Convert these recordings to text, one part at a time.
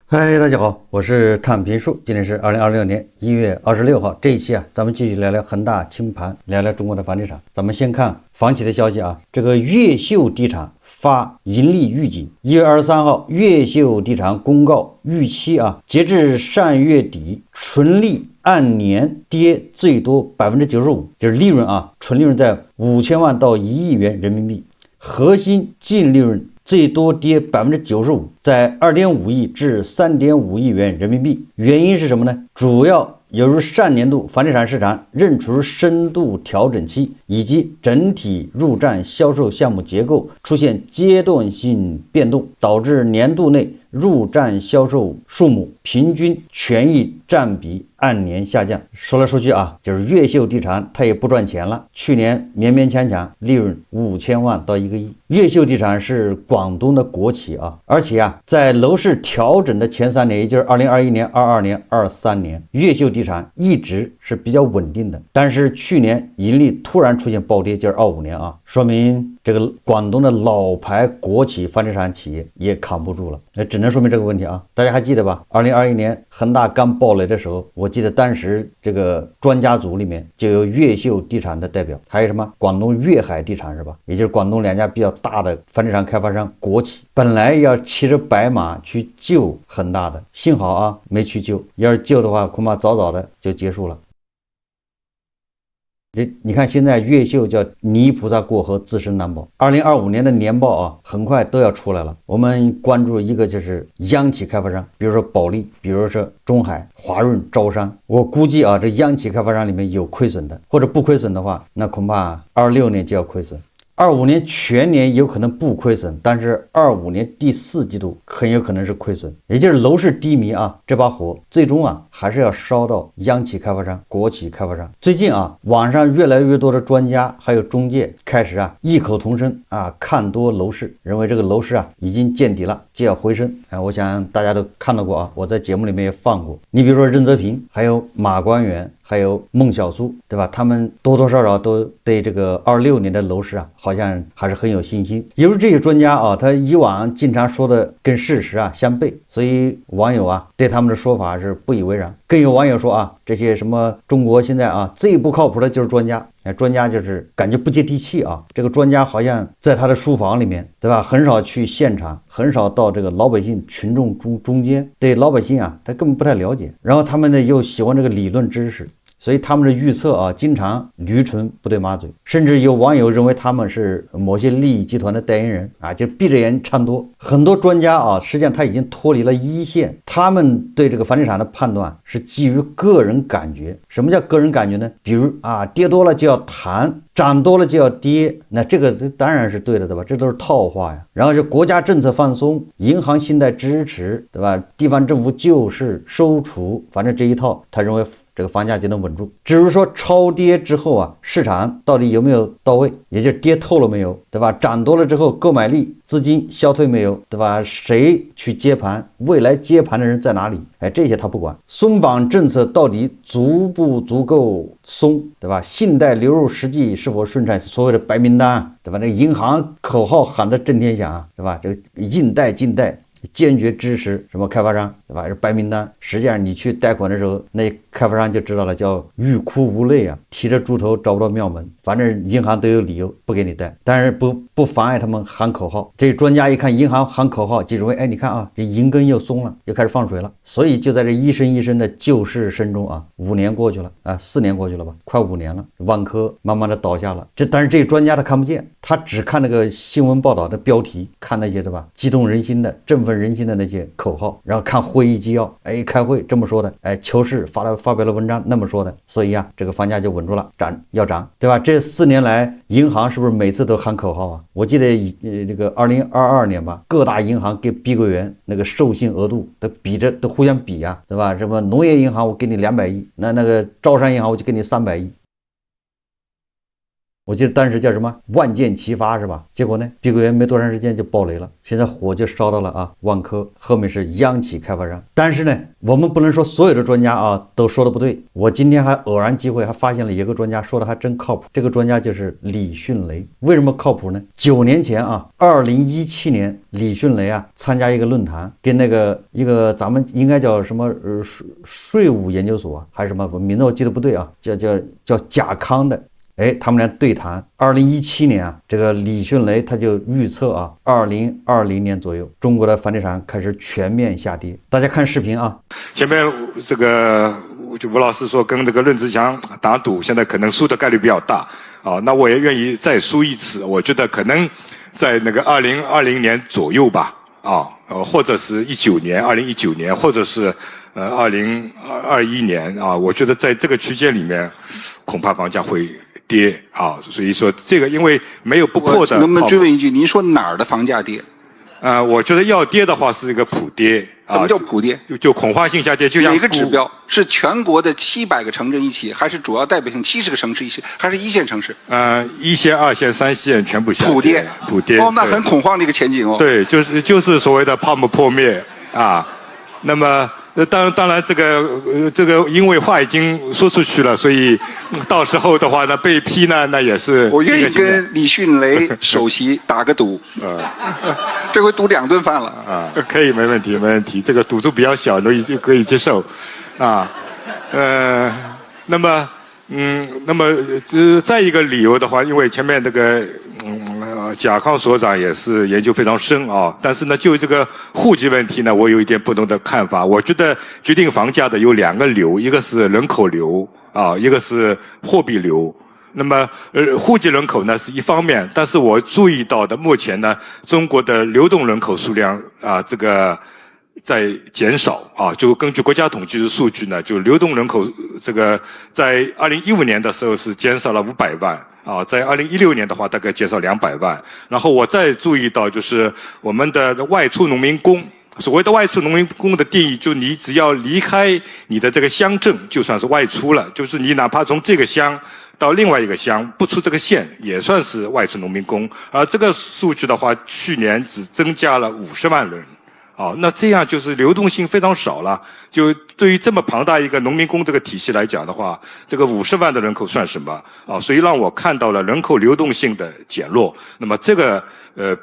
嗨，大家好，我是探平树，今天是2026年1月26号，这一期咱们继续聊聊恒大清盘，聊聊中国的房地产。咱们先看房企的消息这个越秀地产发盈利预警，1月23号，越秀地产公告预期截至上月底，纯利按年跌最多95%，就是利润纯利润在5000万到1亿元人民币，核心净利润最多跌95%，在2.5亿至3.5亿元人民币。原因是什么呢？主要由于上年度房地产市场仍处于深度调整期，以及整体入账销售项目结构出现阶段性变动，导致年度内入账销售数目平均权益占比按年下降。说来说去就是越秀地产它也不赚钱了，去年勉勉强强利润5000万到1个亿。越秀地产是广东的国企而且在楼市调整的前3年，也就是2021年、22年、23年，越秀地产一直是比较稳定的，但是去年盈利突然出现暴跌，就是25年说明这个广东的老牌国企房地产企业也扛不住了，那只能说明这个问题大家还记得吧？2021年恒大刚暴雷的时候，我记得当时这个专家组里面就有越秀地产的代表，还有什么广东粤海地产是吧？也就是广东2家比较大的房地产开发商国企，本来要骑着白马去救恒大的，幸好没去救，要是救的话恐怕早早的就结束了。你看现在越秀叫泥菩萨过河自身难保，2025年的年报很快都要出来了。我们关注一个就是央企开发商，比如说保利，比如说中海、华润、招商。我估计这央企开发商里面有亏损的，或者不亏损的话，那恐怕26年就要亏损。25年全年有可能不亏损，但是25年第4季度很有可能是亏损，也就是楼市低迷这把火最终还是要烧到央企开发商、国企开发商。最近网上越来越多的专家还有中介开始异口同声看多楼市，认为这个楼市已经见底了，就要回升。我想大家都看到过我在节目里面也放过。你比如说任泽平，还有马官元，还有孟小苏，对吧？他们多多少少都对这个26年的楼市好像还是很有信心。由于这些专家他以往经常说的跟事实相悖，所以网友对他们的说法是不以为然。更有网友说这些什么中国现在最不靠谱的就是专家，专家就是感觉不接地气这个专家好像在他的书房里面，对吧？很少去现场，很少到这个老百姓群众中间，对老百姓他根本不太了解。然后他们呢又喜欢这个理论知识，所以他们的预测经常驴唇不对马嘴，甚至有网友认为他们是某些利益集团的代言人就闭着眼唱多。很多专家实际上他已经脱离了一线，他们对这个房地产的判断是基于个人感觉。什么叫个人感觉呢？比如跌多了就要弹，涨多了就要跌，那这个当然是对的，对吧？这都是套话呀。然后是国家政策放松，银行信贷支持，对吧？地方政府救市收储，反正这一套他认为这个房价就能稳住。至于说超跌之后市场到底有没有到位，也就是跌透了没有，对吧？涨多了之后购买力资金消退没有，对吧？谁去接盘，未来接盘的人在哪里，这些他不管。松绑政策到底足不足够松，对吧？信贷流入实际是否顺畅，所谓的白名单，对吧？那银行口号喊得震天响，对吧？这个硬贷近贷坚决支持什么开发商，对吧？是白名单。实际上你去贷款的时候，那开发商就知道了，叫欲哭无泪提着猪头找不到庙门，反正银行都有理由不给你贷，但是不妨碍他们喊口号。这专家一看银行喊口号，就认为你看这银根又松了，又开始放水了。所以就在这一声一声的救市声中5年过去了4年过去了吧，快5年了，万科慢慢的倒下了。但是这专家他看不见，他只看那个新闻报道的标题，看那些对吧激动人心的振奋人心的那些口号，然后看会议纪要，开会这么说的，求是发表了文章那么说的，所以这个房价就稳住了，要涨，对吧？这4年来银行是不是每次都喊口号我记得这个2022年吧，各大银行给碧桂园那个授信额度都互相比对吧？什么农业银行我给你200亿，那个招商银行我就给你300亿。我记得当时叫什么万箭齐发是吧？结果呢，碧桂园没多长时间就爆雷了，现在火就烧到了万科，后面是央企开发商。但是呢，我们不能说所有的专家都说的不对。我今天还偶然机会还发现了一个专家说的还真靠谱，这个专家就是李迅雷。为什么靠谱呢？9年前2017年，李迅雷参加一个论坛，跟一个咱们应该叫什么税务研究所还是什么名字我记得不对叫甲康的。他们俩对谈。2017年这个李迅雷他就预测2020年左右，中国的房地产开始全面下跌。大家看视频前面这个就吴老师说跟这个任志强打赌，现在可能输的概率比较大那我也愿意再输一次。我觉得可能在那个2020年左右吧或者是2019年，或者是2021年我觉得在这个区间里面，恐怕房价会跌所以说这个因为没有不破的。能不能追问一句，您说哪儿的房价跌？我觉得要跌的话是一个普跌。怎么叫普跌？就恐慌性下跌，就像哪个指标？是全国的700个城镇一起，还是主要代表性70个城市一起，还是一线城市？一线、2线、3线全部下跌。普跌。那很恐慌的一个前景对，就是所谓的泡沫破灭那么。当然，这个因为话已经说出去了，所以到时候的话呢，被批呢，那也是。我愿意跟李迅雷首席打个赌，这回赌2顿饭了。可以，没问题，没问题。这个赌注比较小，就可以接受，那么再一个理由的话，因为前面这个贾康所长也是研究非常深但是呢，就这个户籍问题呢，我有一点不同的看法。我觉得决定房价的有2个流，一个是人口流一个是货币流。那么户籍人口呢是一方面，但是我注意到的目前呢，中国的流动人口数量这个在减少就根据国家统计的数据呢，就流动人口这个在2015年的时候是减少了500万在2016年的话大概减少200万。然后我再注意到就是我们的外出农民工，所谓的外出农民工的定义，就你只要离开你的这个乡镇就算是外出了，就是你哪怕从这个乡到另外一个乡不出这个县也算是外出农民工。而这个数据的话，去年只增加了50万人那这样就是流动性非常少了。就对于这么庞大一个农民工这个体系来讲的话，这个50万的人口算什么所以让我看到了人口流动性的减弱。那么这个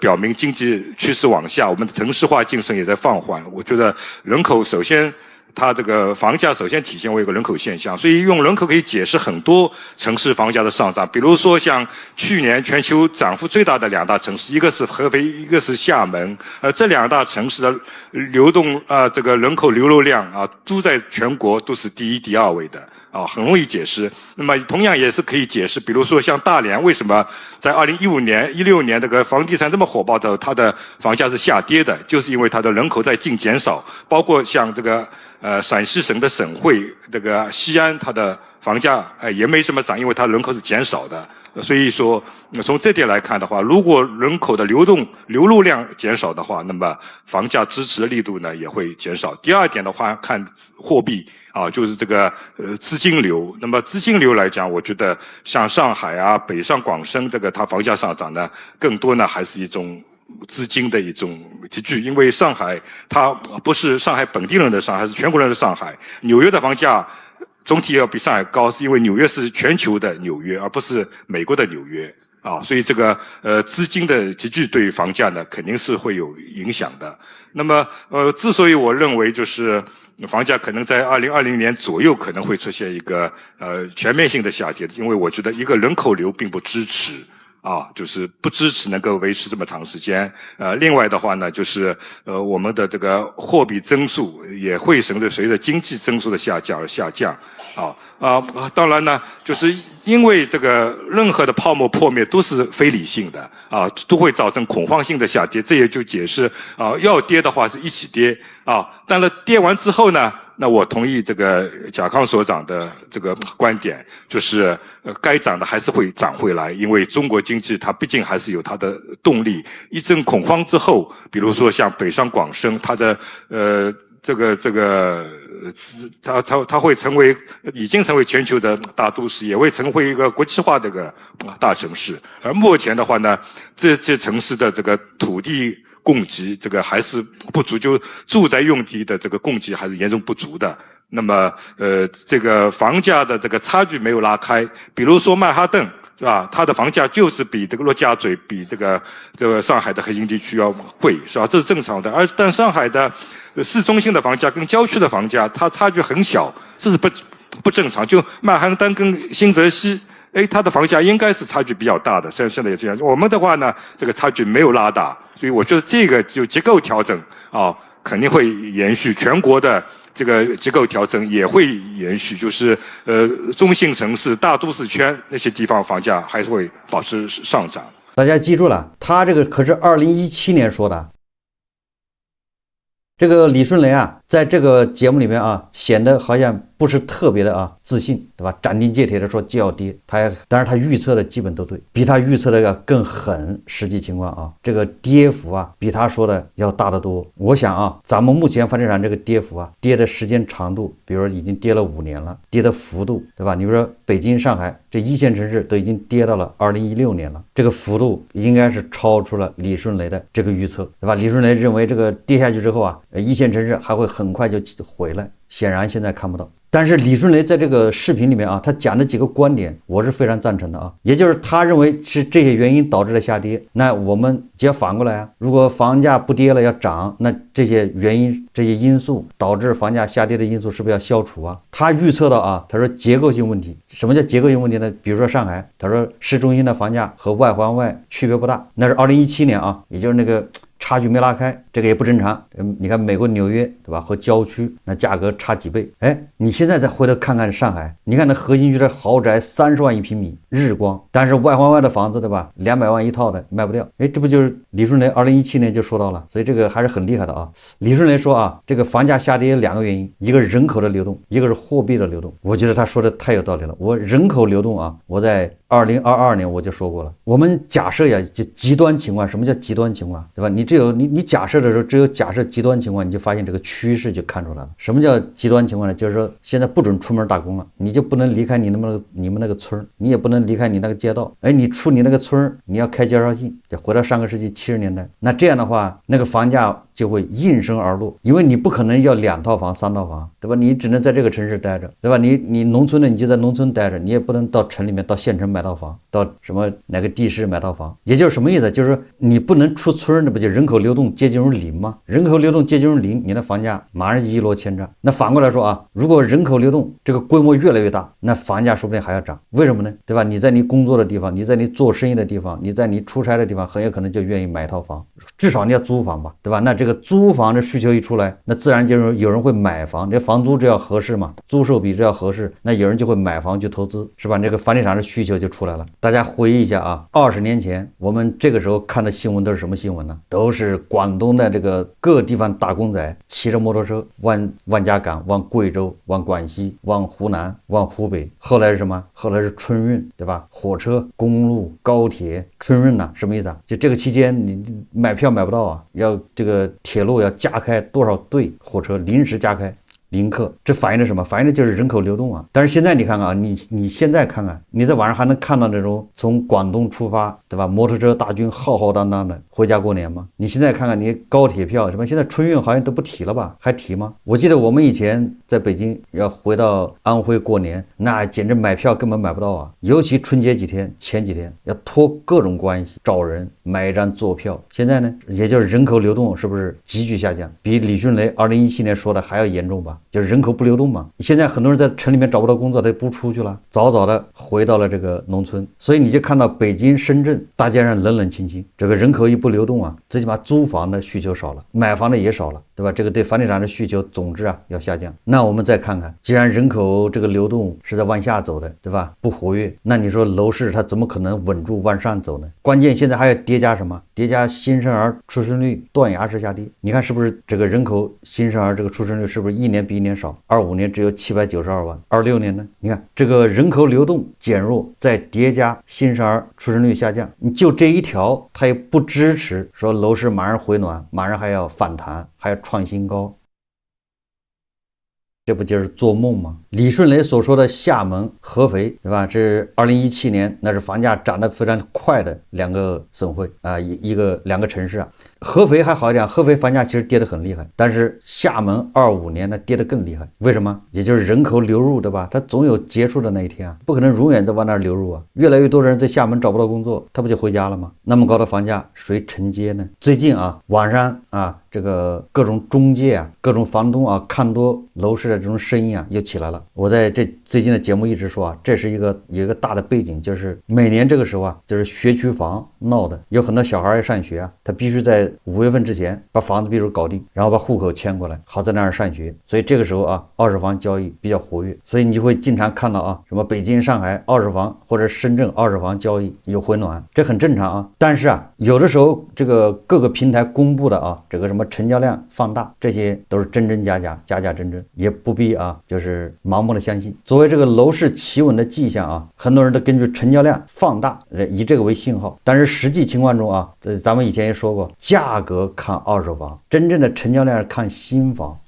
表明经济趋势往下，我们的城市化进程也在放缓。我觉得人口首先它这个房价首先体现为一个人口现象，所以用人口可以解释很多城市房价的上涨。比如说像去年全球涨幅最大的2大城市，一个是合肥，一个是厦门，这2大城市的流动这个人口流入量都在全国都是第1、第2位的很容易解释。那么同样也是可以解释，比如说像大连为什么在2015年、16年这个房地产这么火爆的，它的房价是下跌的，就是因为它的人口在净减少。包括像这个陕西省的省会这个西安，它的房价也没什么涨，因为它人口是减少的。所以说从这点来看的话，如果人口的流入量减少的话，那么房价支持的力度呢也会减少。第二点的话，看货币就是这个资金流。那么资金流来讲，我觉得像上海北上广深这个它房价上涨呢，更多呢还是一种资金的一种集聚。因为上海它不是上海本地人的上海，是全国人的上海。纽约的房价总体要比上海高，是因为纽约是全球的纽约，而不是美国的纽约所以这个资金的集聚对房价呢肯定是会有影响的。那么之所以我认为就是房价可能在2020年左右可能会出现一个全面性的下跌，因为我觉得一个人口流并不支持就是不支持能够维持这么长时间。另外的话呢，就是我们的这个货币增速也会随着经济增速的下降而下降。当然呢，就是因为这个任何的泡沫破灭都是非理性的都会造成恐慌性的下跌。这也就解释要跌的话是一起跌但是跌完之后呢，那我同意这个贾康所长的这个观点，就是该涨的还是会涨回来，因为中国经济它毕竟还是有它的动力。一阵恐慌之后，比如说像北上广深，它的这个它会已经成为全球的大都市，也会成为一个国际化的一个大城市。而目前的话呢，这些城市的这个土地供给这个还是不足，就住宅用地的这个供给还是严重不足的。那么这个房价的这个差距没有拉开，比如说曼哈顿。是吧？它的房价就是比这个陆家嘴、比这个上海的核心地区要贵，是吧？这是正常的。但上海的市中心的房价跟郊区的房价，它差距很小，这是不正常。就曼哈顿跟新泽西，它的房价应该是差距比较大的，现在也这样。我们的话呢，这个差距没有拉大，所以我觉得这个就结构调整啊，肯定会延续全国的。这个结构调整也会延续，就是中心城市、大都市圈那些地方房价还是会保持上涨。大家记住了，他这个可是2017年说的。这个李顺雷啊，在这个节目里面啊，显得好像不是特别的自信，对吧？斩钉截铁的说就要跌，当然他预测的基本都对，比他预测的要更狠。实际情况这个跌幅比他说的要大得多。我想咱们目前房地产这个跌幅跌的时间长度，比如说已经跌了5年了，跌的幅度，对吧？你比如说北京、上海这一线城市都已经跌到了2016年了，这个幅度应该是超出了李顺雷的这个预测，对吧？李顺雷认为这个跌下去之后一线城市还会很快就回来，显然现在看不到。但是李顺雷在这个视频里面他讲的几个观点我是非常赞成的也就是他认为是这些原因导致了下跌。那我们只要反过来如果房价不跌了要涨，那这些原因、这些因素导致房价下跌的因素是不是要消除他预测到他说结构性问题。什么叫结构性问题呢？比如说上海，他说市中心的房价和外环外区别不大，那是2017年也就是那个差距没拉开，这个也不正常。你看美国纽约，对吧？和郊区那价格差几倍。你现在再回头看看上海，你看那核心区的豪宅30万一平米，日光，但是外环外的房子，对吧？200万一套的卖不掉。这不就是李顺雷2017年就说到了，所以这个还是很厉害的李顺雷说这个房价下跌有2个原因，一个是人口的流动，一个是货币的流动。我觉得他说的太有道理了。我人口流动我在2022年我就说过了。我们假设就极端情况，什么叫极端情况，对吧？你假设的时候，只有假设极端情况，你就发现这个趋势就看出来了。什么叫极端情况呢？就是说现在不准出门打工了，你就不能离开你们那个村，你也不能离开你那个街道。你出你那个村，你要开介绍信，就回到上个世纪70年代。那这样的话，那个房价就会应声而落，因为你不可能要2套房、3套房，对吧？你只能在这个城市待着，对吧？你农村的你就在农村待着，你也不能到城里面、到县城买套房，到什么哪个地市买套房。也就是什么意思？就是说你不能出村，那不就人口流动接近于零吗？人口流动接近于零，你的房价马上一落千丈。那反过来说如果人口流动这个规模越来越大，那房价说不定还要涨。为什么呢？对吧？你在你工作的地方，你在你做生意的地方，你在你出差的地方，很有可能就愿意买一套房，至少你要租房吧，对吧？那这个租房的需求一出来，那自然就是有人会买房，这房租只要合适嘛，租售比只要合适，那有人就会买房去投资，是吧？这个房地产的需求就出来了。大家回忆一下20年前我们这个时候看的新闻都是什么新闻呢？都是广东的这个各地方打工仔骑着摩托车往家赶，往贵州、往广西、往湖南、往湖北。后来是什么？后来是春运，对吧？火车、公路、高铁，春运什么意思就这个期间你买票买不到要这个铁路要加开多少队，火车临时加开临客，这反映的什么？反映的就是人口流动但是现在你看看你现在看看，你在网上还能看到那种从广东出发，对吧？摩托车大军浩浩荡荡的回家过年吗？你现在看看你高铁票什么，现在春运好像都不提了吧？还提吗？我记得我们以前在北京要回到安徽过年，那简直买票根本买不到尤其春节前几天要托各种关系找人买一张坐票。现在呢，也就是人口流动是不是急剧下降？比李迅雷2017年说的还要严重吧？就是人口不流动嘛。现在很多人在城里面找不到工作，他不出去了，早早的回到了这个农村。所以你就看到北京、深圳大街上冷冷清清，这个人口一不流动最起码租房的需求少了，买房的也少了，对吧？这个对房地产的需求总之要下降。那我们再看看，既然人口这个流动是在往下走的，对吧？不活跃，那你说楼市它怎么可能稳住往上走呢？关键现在还要叠加什么？叠加新生儿出生率断崖式下跌。你看是不是这个人口新生儿这个出生率是不是一年比一年少？25年只有792万，26年呢？你看这个人口流动减弱，再叠加新生儿出生率下降，你就这一条，它也不支持说楼市马上回暖，马上还要反弹，还要创新高。这不就是做梦吗？李顺雷所说的厦门、合肥，对吧？这是2017年，那是房价涨得非常快的两个省会啊，两个城市啊。合肥还好一点，合肥房价其实跌得很厉害，但是厦门25年呢跌得更厉害。为什么？也就是人口流入，对吧？它总有结束的那一天啊，不可能永远在往那儿流入啊。越来越多的人在厦门找不到工作，他不就回家了吗？那么高的房价谁承接呢？最近啊，网上啊，这个各种中介啊，各种房东啊，看多楼市的这种声音啊又起来了。我在这最近的节目一直说啊，这是有一个大的背景，就是每年这个时候啊，就是学区房闹的，有很多小孩要上学啊，他必须在5月份之前把房子比如搞定，然后把户口迁过来，好在那儿上学。所以这个时候啊，二手房交易比较活跃，所以你就会经常看到啊，什么北京、上海二手房或者深圳二手房交易有回暖，这很正常啊。但是啊，有的时候这个各个平台公布的啊，这个什么成交量放大，这些都是真真假假，假假真真，也不必啊，就是盲目的相信。作为这个楼市企稳的迹象啊，很多人都根据成交量放大，以这个为信号。但是实际情况中啊，咱们以前也说过，价格看二手房，真正的成交量是看新房。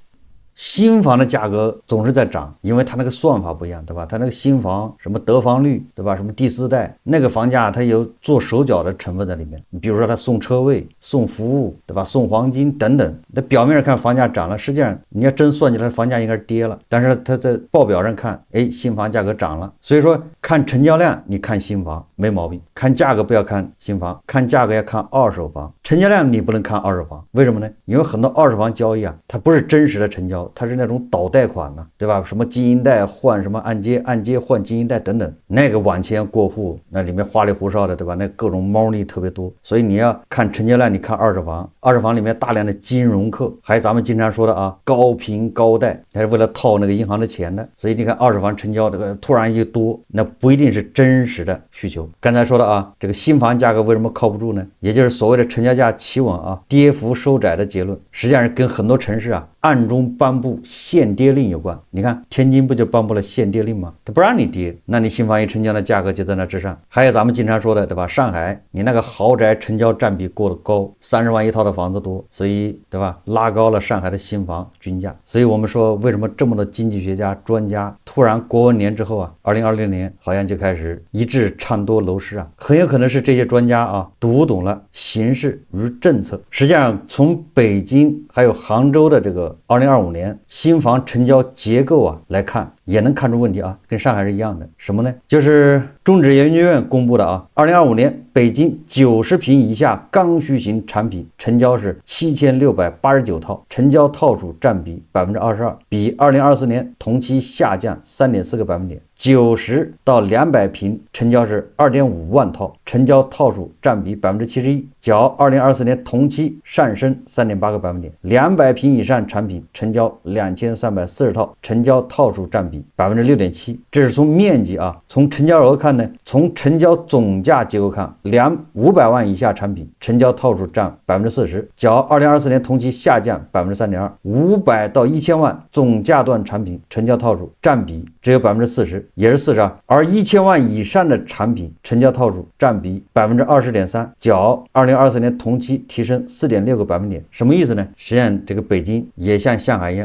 新房的价格总是在涨，因为它那个算法不一样，对吧？它那个新房什么得房率，对吧？什么第4代那个房价，它有做手脚的成分在里面。你比如说它送车位、送服务，对吧？送黄金等等。那表面上看房价涨了，实际上你要真算起来，房价应该是跌了。但是它在报表上看，哎，新房价格涨了。所以说看成交量，你看新房没毛病；看价格不要看新房，看价格要看二手房。成交量你不能看二手房，为什么呢？因为很多二手房交易啊，它不是真实的成交，它是那种倒贷款呢，对吧？什么金银贷换什么按揭，按揭换金银贷等等，那个往前过户，那里面花里胡哨的，对吧？那各种猫腻特别多，所以你要看成交量，你看二手房，二手房里面大量的金融客，还有咱们经常说的啊，高频高贷，还是为了套那个银行的钱的，所以你看二手房成交这个突然一多，那不一定是真实的需求。刚才说的啊，这个新房价格为什么靠不住呢？也就是所谓的成交价企稳啊，跌幅收窄的结论，实际上是跟很多城市啊暗中颁布限跌令有关。你看天津不就颁布了限跌令吗？它不让你跌，那你新房一成交的价格就在那之上。还有咱们经常说的，对吧？上海你那个豪宅成交占比过得高，30万一套的房子多，所以对吧？拉高了上海的新房均价。所以我们说为什么这么多经济学家专家突然过完年之后啊，2020年好像就开始一致唱多楼市啊，很有可能是这些专家啊读懂了形势与政策。实际上从北京还有杭州的这个2025年新房成交结构啊来看，也能看出问题啊，跟上海是一样的。什么呢？就是中指研究院公布的啊，2025年北京90平以下刚需型产品成交是7689套，成交套数占比22%，比2024年同期下降3.4个百分点。90到200平成交是2.5万套，成交套数占比71%，较2024年同期上升3.8个百分点。200平以上产品成交2340套，成交套数占比6.7%。这是从面积啊，从成交额看呢，从成交总价结构看，500万以下产品成交套数占40%，较2024年同期下降3.2%。500到1000万总价段产品成交套数占比只有40%，也是42%，而1000万以上的产品成交套数占比20.3%，较2024年同期提升4.6个百分点。什么意思呢？实际上这个北京也像上海一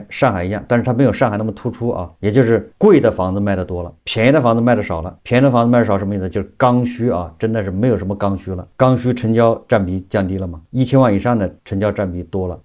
样，但是它没有上海那么突出啊，也就是贵的房子卖的多了，便宜的房子卖的少了。便宜的房子卖的少什么意思？就是刚需啊，真的是没有什么刚需了，刚需成交占比降低了嘛，1000万以上的成交占比多了。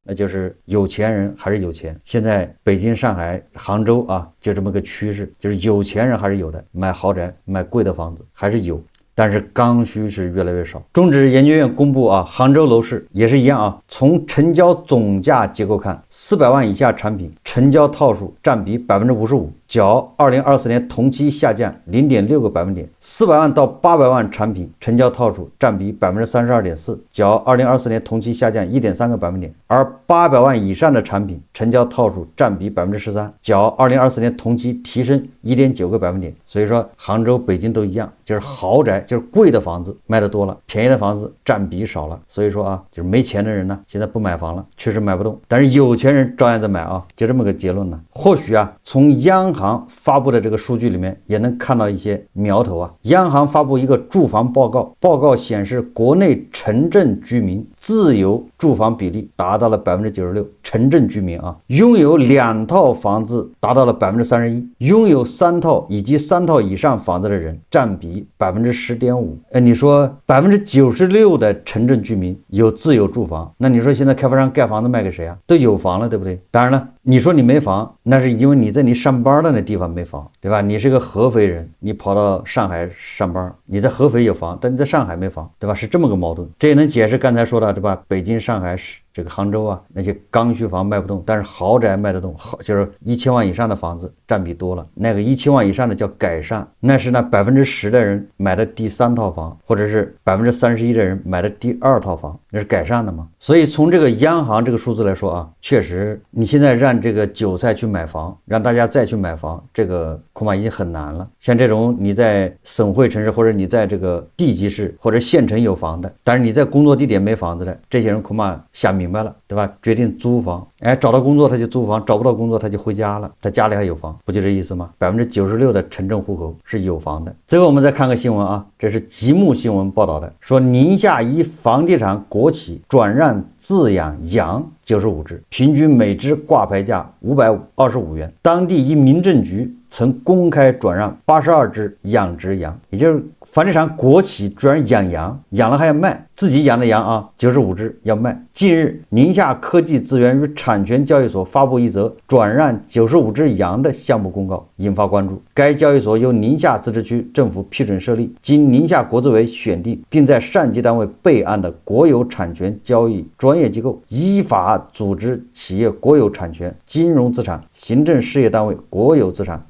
那就是有钱人还是有钱。现在北京、上海、杭州啊，就这么个趋势，就是有钱人还是有的，买豪宅、买贵的房子还是有，但是刚需是越来越少。中指研究院公布啊，杭州楼市也是一样啊，从成交总价结构看，400万以下产品成交套数占比55%，较2024年同期下降0.6个百分点。400万到800万产品成交套数占比32.4%，较2024年同期下降1.3个百分点。而800万以上的产品成交套数占比13%，较2024年同期提升1.9个百分点。所以说杭州、北京都一样，就是豪宅，就是贵的房子卖的多了，便宜的房子占比少了。所以说啊，就是没钱的人呢，现在不买房了，确实买不动，但是有钱人照样在买啊，就这么个结论呢。或许啊，从央行发布的这个数据里面也能看到一些苗头啊。央行发布一个住房报告，报告显示国内城镇居民自有住房比例达到了96%，城镇居民啊，拥有2套房子达到了31%，拥有3套以及3套以上房子的人占比10.5%。你说96%的城镇居民有自有住房，那你说现在开发商盖房子卖给谁啊？都有房了，对不对？当然了，你说你没房，那是因为你在你上班的那地方没房，对吧？你是个合肥人，你跑到上海上班，你在合肥有房，但你在上海没房，对吧？是这么个矛盾。这也能解释刚才说的，对吧？北京、上海这个杭州啊，那些刚需房卖不动，但是豪宅卖得动，就是1000万以上的房子占比多了。那个1000万以上的叫改善，那是那10%的人买的第3套房，或者是31%的人买的第2套房，那是改善的嘛。所以从这个央行这个数字来说啊，确实你现在让这个韭菜去买房，让大家再去买房，这个恐怕已经很难了。像这种你在省会城市或者你在这个地级市或者县城有房的，但是你在工作地点没房子的，这些人恐怕想明白了，对吧？决定租房，找到工作他就租房，找不到工作他就回家了，他家里还有房，不就这意思吗？96%的城镇户口是有房的。最后我们再看个新闻啊，这是极目新闻报道的，说宁夏一房地产国企转让自养羊95只，平均每只挂牌价525元。当地一民政局曾公开转让82只养殖羊，也就是房地产国企居然养羊，养了还要卖，自己养的羊啊，95只要卖。近日，宁夏科技资源与产权交易所发布一则转让95只羊的项目公告，引发关注。该交易所由宁夏自治区政府批准设立，经宁夏国资委选定，并在上级单位备案的国有产权交易专业机构，依法组织企业国有产权、金融资产、行政事业单位国有资产、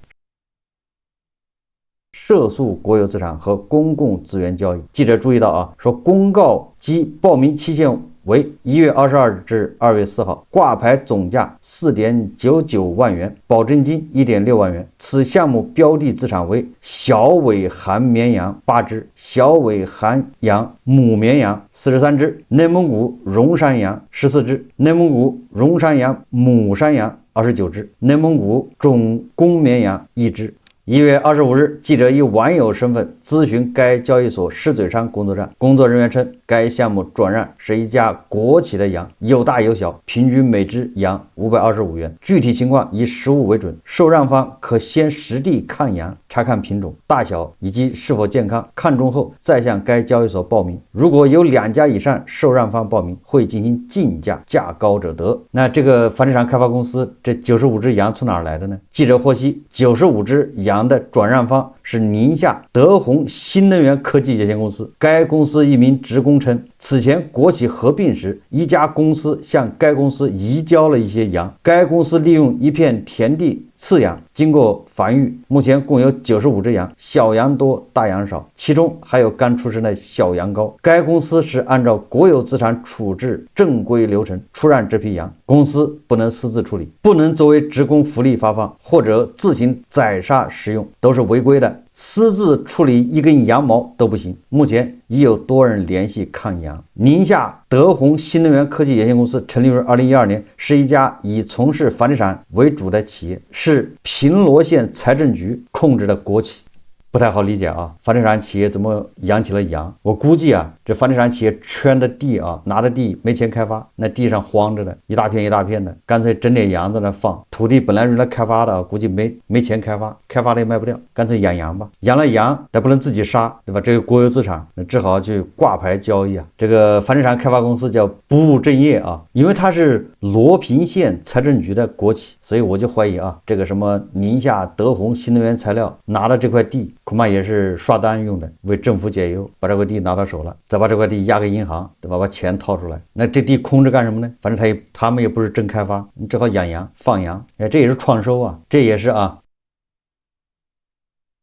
涉诉国有资产和公共资源交易。记者注意到啊，说公告及报名期限为1月22日至2月4号，挂牌总价4.99万元，保证金1.6万元。此项目标的资产为小尾寒绵羊8只，小尾寒羊母绵羊43只，内蒙古绒山羊14只，内蒙古绒山羊母山羊29只，内蒙古种公绵羊1只。1月25日，记者以网友身份咨询该交易所狮嘴山工作站，工作人员称，该项目转让是一家国企的羊，有大有小，平均每只羊525元，具体情况以实物为准，受让方可先实地看羊，查看品种、大小以及是否健康，看中后再向该交易所报名。如果有2家以上受让方报名，会进行竞价，价高者得。那这个房地产开发公司这95只羊从哪儿来的呢？记者获悉，95只羊的转让方是宁夏德宏新能源科技有限公司。该公司一名职工称，此前国企合并时，一家公司向该公司移交了一些羊，该公司利用一片田地饲养，经过繁育，目前共有95只羊，小羊多，大羊少，其中还有刚出生的小羊羔。该公司是按照国有资产处置正规流程出让这批羊，公司不能私自处理，不能作为职工福利发放或者自行宰杀食用，都是违规的。私自处理一根羊毛都不行。目前已有多人联系抗羊。宁夏德宏新能源科技有限公司成立于2012年，是一家以从事房地产为主的企业，是平罗县财政局控制的国企。不太好理解啊，房地产企业怎么养起了羊？我估计啊，这房地产企业圈的地啊，拿的地没钱开发，那地上荒着的，一大片一大片的，干脆整点羊在那放。土地本来用来开发的啊，估计没钱开发，开发了也卖不掉，干脆养羊吧。养了羊，但不能自己杀，对吧？这个国有资产，那只好去挂牌交易啊。这个房地产开发公司叫不务正业啊，因为它是罗平县财政局的国企，所以我就怀疑啊，这个什么宁夏德宏新能源材料拿了这块地，恐怕也是刷单用的，为政府解忧，把这块地拿到手了，再把这块地押给银行，对吧？把钱掏出来，那这地空着干什么呢？反正他们也不是真开发，你只好养羊放羊，这也是创收啊，这也是啊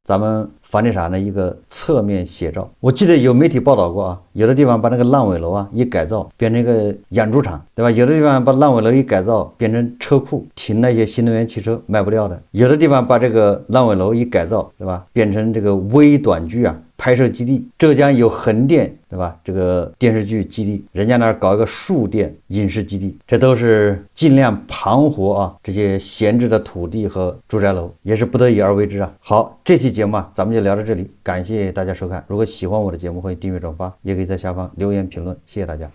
咱们房地产的一个侧面写照。我记得有媒体报道过啊，有的地方把那个烂尾楼啊一改造变成一个养猪场，对吧？有的地方把烂尾楼一改造变成车库，停那些新能源汽车卖不掉的。有的地方把这个烂尾楼一改造，对吧？变成这个微短剧啊拍摄基地。浙江有横店，对吧？这个电视剧基地，人家那儿搞一个数店影视基地，这都是尽量盘活啊这些闲置的土地和住宅楼，也是不得已而为之啊。好，这期节目啊咱们就聊到这里，感谢大家收看。如果喜欢我的节目，欢迎订阅转发，也可以在下方留言评论，谢谢大家。